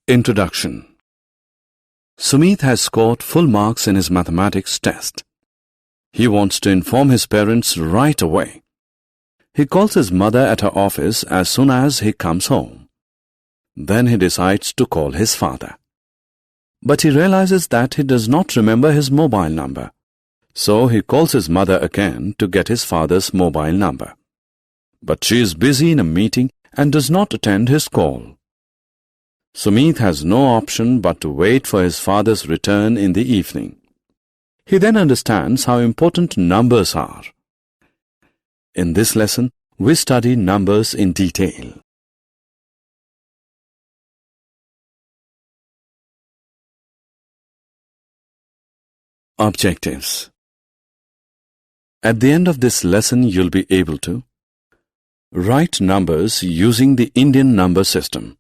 Introduction. Sumit has scored full marks in his mathematics test. He wants to inform his parents right away. He calls his mother at her office as soon as he comes home. Then he decides to call his father. But he realizes that he does not remember his mobile number. So he calls his mother again to get his father's mobile number. But she is busy in a meeting and does not attend his call. Sumit has no option but to wait for his father's return in the evening. He then understands how important numbers are. In this lesson, we study numbers in detail. Objectives. At the end of this lesson, you'll be able to write numbers using the Indian number system.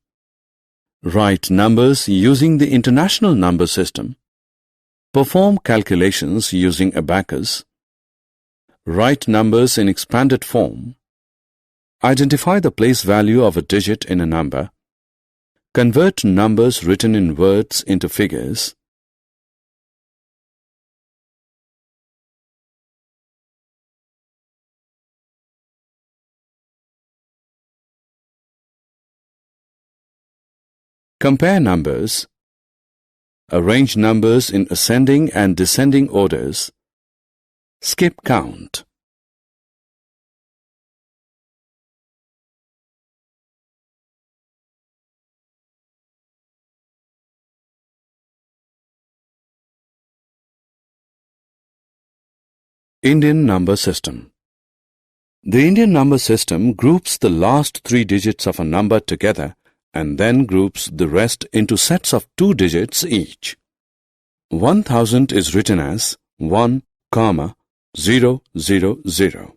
Write numbers using the international number system. Perform calculations using abacus. Write numbers in expanded form. Identify the place value of a digit in a number. Convert numbers written in words into figures. Compare numbers. Arrange numbers in ascending and descending orders. Skip count. Indian number system. The Indian number system groups the last 3 digits of a number together and then groups the rest into sets of 2 digits each. 1000 is written as 1, 0, 0, 0.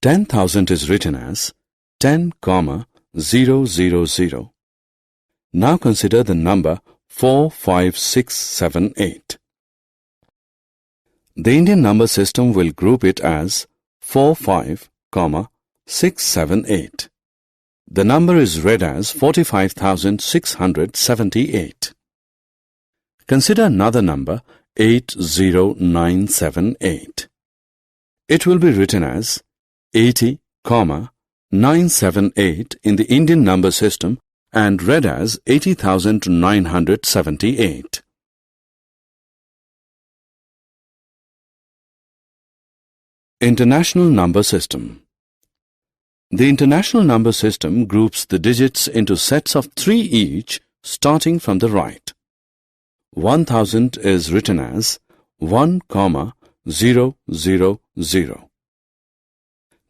10,000 is written as 10, 0, 0, 0. Now consider the number 4, 5, 6, 7, 8. The Indian number system will group it as 4, 5, 6, 7, 8. The number is read as 45,678. Consider another number 80978. It will be written as 80, 978 in the Indian number system and read as 80,978. International number system. The international number system groups the digits into sets of 3 each, starting from the right. 1000 is written as 1, 0, 0, 0.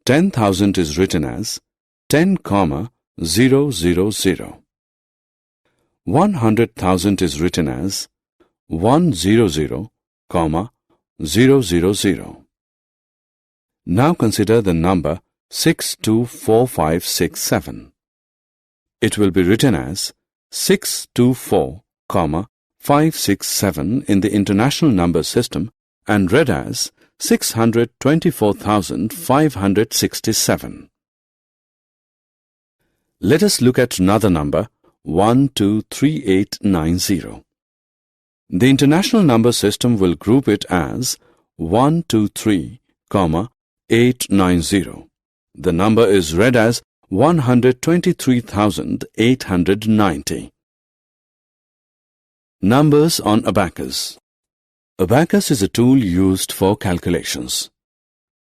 10,000 is written as 10, 0, 0, 0. 100,000 is written as 100, 000. Now consider the number 624567. It will be written as 624, 567 in the international number system and read as 624,567. Let us look at another number 123890. The international number system will group it as 123, 890. The number is read as 123,890. Numbers on abacus. Abacus is a tool used for calculations.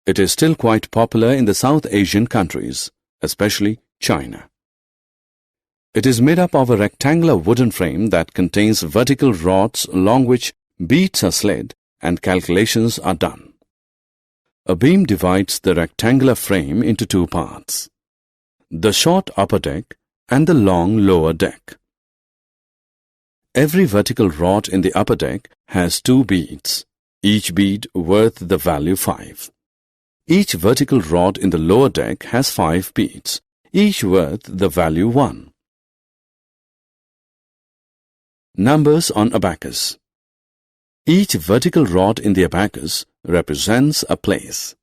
It is still quite popular in the South Asian countries, especially China. It is made up of a rectangular wooden frame that contains vertical rods along which beads are slid and calculations are done. A beam divides the rectangular frame into 2 parts, the short upper deck and the long lower deck. Every vertical rod in the upper deck has 2 beads, each bead worth the value 5. Each vertical rod in the lower deck has 5 beads, each worth the value 1. Numbers on abacus. Each vertical rod in the abacus represents a place.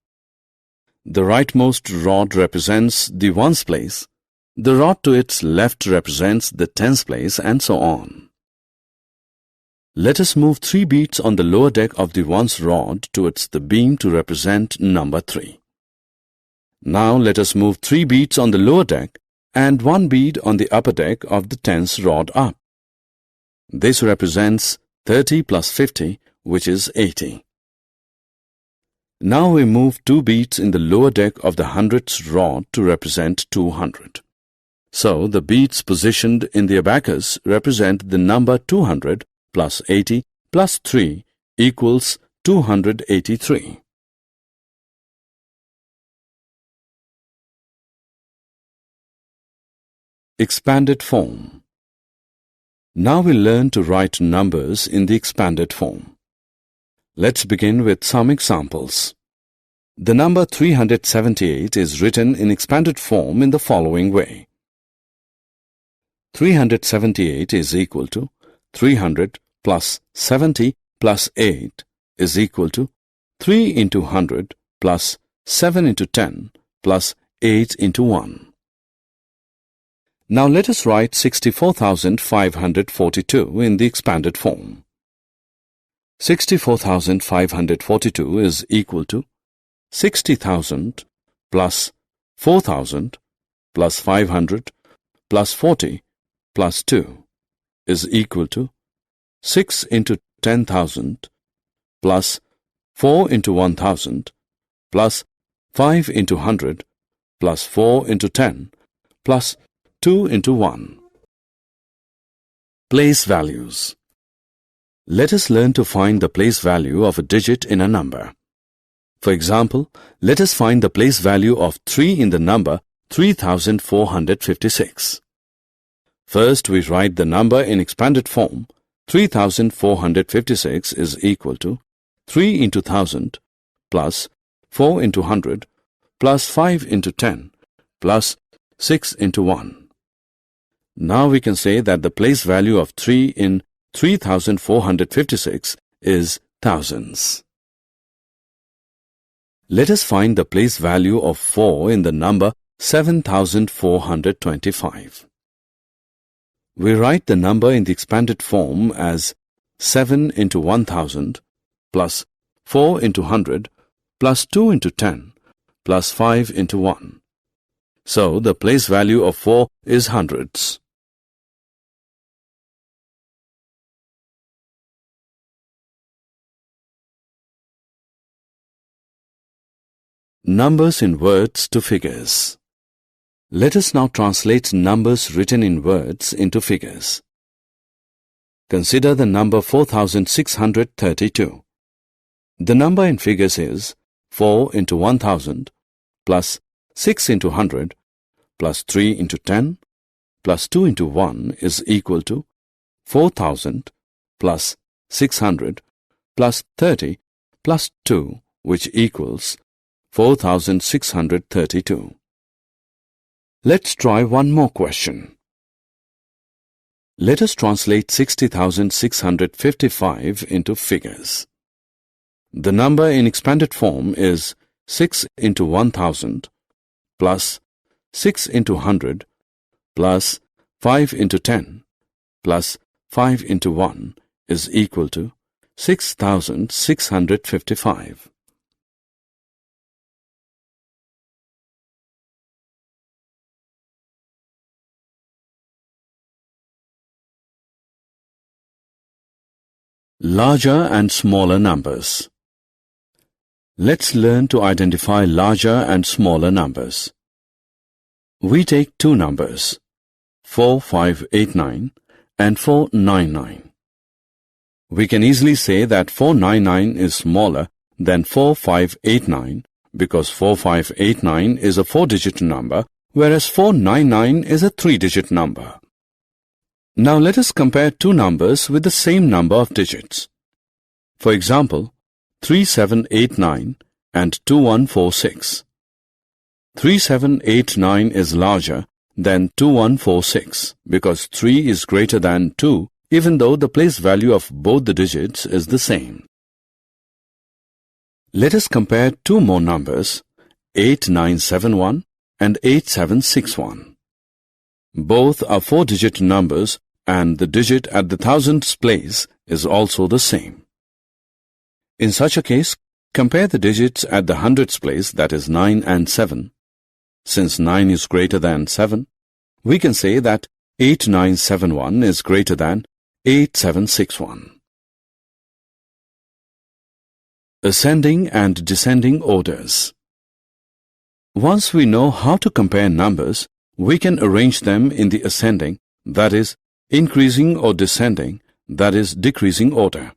The rightmost rod represents the ones place, The rod to its left represents the tens place and so on. Let us move 3 beads on the lower deck of the ones rod towards the beam to represent number 3. Now let us move 3 beads on the lower deck and 1 bead on the upper deck of the tens rod up. This represents 30 plus 50, which is 80. Now we move 2 beads in the lower deck of the hundredths rod to represent 200. So the beads positioned in the abacus represent the number 200 plus 80 plus 3 equals 283. Expanded form. Now we learn to write numbers in the expanded form. Let's begin with some examples. The number 378 is written in expanded form in the following way. 378 is equal to 300 plus 70 plus 8 is equal to 3 into 100 plus 7 into 10 plus 8 into 1. Now let us write 64,542 in the expanded form. 64,542 is equal to 60,000 plus 4,000 plus 500 plus 40 plus 2 is equal to 6 into 10,000 plus 4 into 1,000 plus 5 into 100 plus 4 into 10 plus 2 into 1. Place values. Let us learn to find the place value of a digit in a number. For example, let us find the place value of 3 in the number 3,456. First, we write the number in expanded form. 3,456 is equal to 3 into 1000 plus 4 into 100 plus 5 into 10 plus 6 into 1. Now we can say that the place value of 3 in 3,456 is thousands. Let us find the place value of 4 in the number 7,425. We write the number in the expanded form as 7 into 1,000 plus 4 into 100 plus 2 into 10 plus 5 into 1. So the place value of 4 is hundreds. Numbers in words to figures. Let us now translate numbers written in words into figures. Consider the number 4,632. The number in figures is 4 into 1,000 plus 6 into 100 plus 3 into 10 plus 2 into 1 is equal to 4,000 plus 600 plus 30 plus 2, which equals 4,632. Let's try one more question. Let us translate 60,655 into figures. The number in expanded form is 6 into 1,000 plus 6 into 100 plus 5 into 10 plus 5 into 1 is equal to 6,655. Larger and smaller numbers. Let's learn to identify larger and smaller numbers. We take two numbers, 4589 and 499. We can easily say that 499 is smaller than 4589 because 4589 is a 4-digit number, whereas 499 is a 3-digit number. Now let us compare two numbers with the same number of digits. For example, 3789 and 2146. 3789 is larger than 2146 because 3 is greater than 2, even though the place value of both the digits is the same. Let us compare two more numbers, 8971 and 8761. Both are 4-digit numbers and the digit at the thousandths place is also the same. In such a case, compare the digits at the hundredths place, that is 9 and 7. Since 9 is greater than 7, we can say that 8971 is greater than 8761. Ascending and descending orders. Once we know how to compare numbers, we can arrange them in the ascending, that is, increasing, or descending, that is, decreasing order.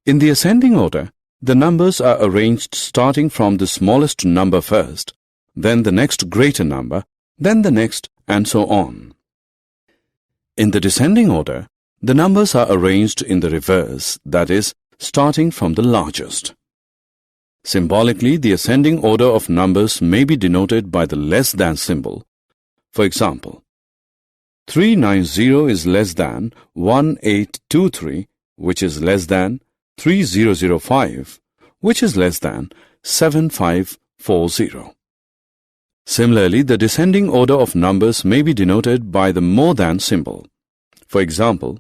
In the ascending order, the numbers are arranged starting from the smallest number first, then the next greater number, then the next, and so on. In the descending order, the numbers are arranged in the reverse, that is, starting from the largest. Symbolically, the ascending order of numbers may be denoted by the less than symbol. For example, 390 is less than 1823, which is less than 3005, which is less than 7540. Similarly, the descending order of numbers may be denoted by the more than symbol. For example,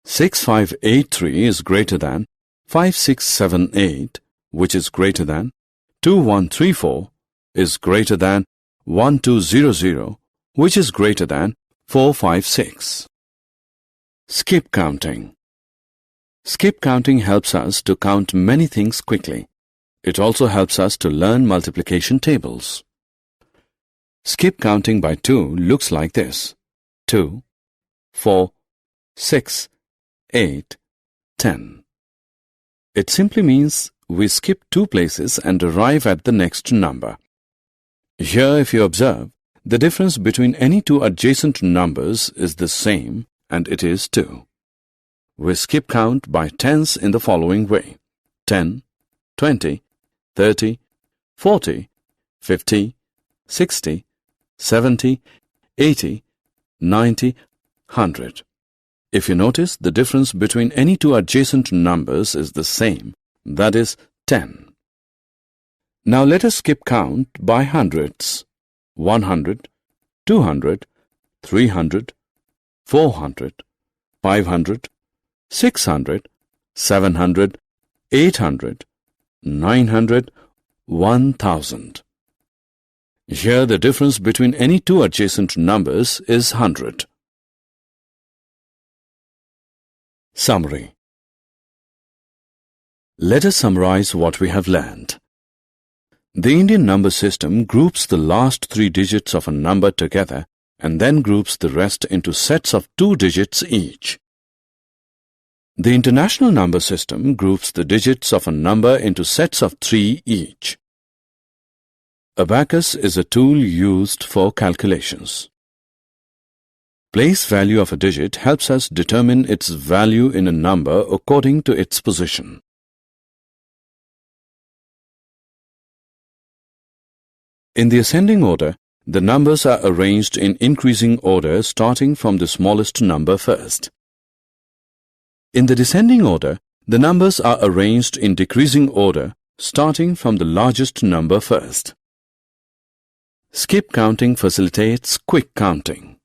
6583 is greater than 5678, which is greater than 2134, is greater than 1200, which is greater than 456. Skip counting. Skip counting helps us to count many things quickly. It also helps us to learn multiplication tables. Skip counting by 2 looks like this: 2, 4, 6, 8, 10. It simply means we skip 2 places and arrive at the next number. Here, if you observe, the difference between any 2 adjacent numbers is the same, and it is 2. We skip count by tens in the following way: 10, 20, 30, 40, 50, 60, 70, 80, 90, 100. If you notice, the difference between any 2 adjacent numbers is the same, that is 10. Now let us skip count by hundreds: 100, 200, 300, 400, 500, 600, 700, 800, 900, 1000. Here the difference between any 2 adjacent numbers is 100. Summary. Let us summarize what we have learned. The Indian number system groups the last 3 digits of a number together and then groups the rest into sets of 2 digits each. The International number system groups the digits of a number into sets of 3 each. Abacus is a tool used for calculations. Place value of a digit helps us determine its value in a number according to its position. In the ascending order, the numbers are arranged in increasing order starting from the smallest number first. In the descending order, the numbers are arranged in decreasing order starting from the largest number first. Skip counting facilitates quick counting.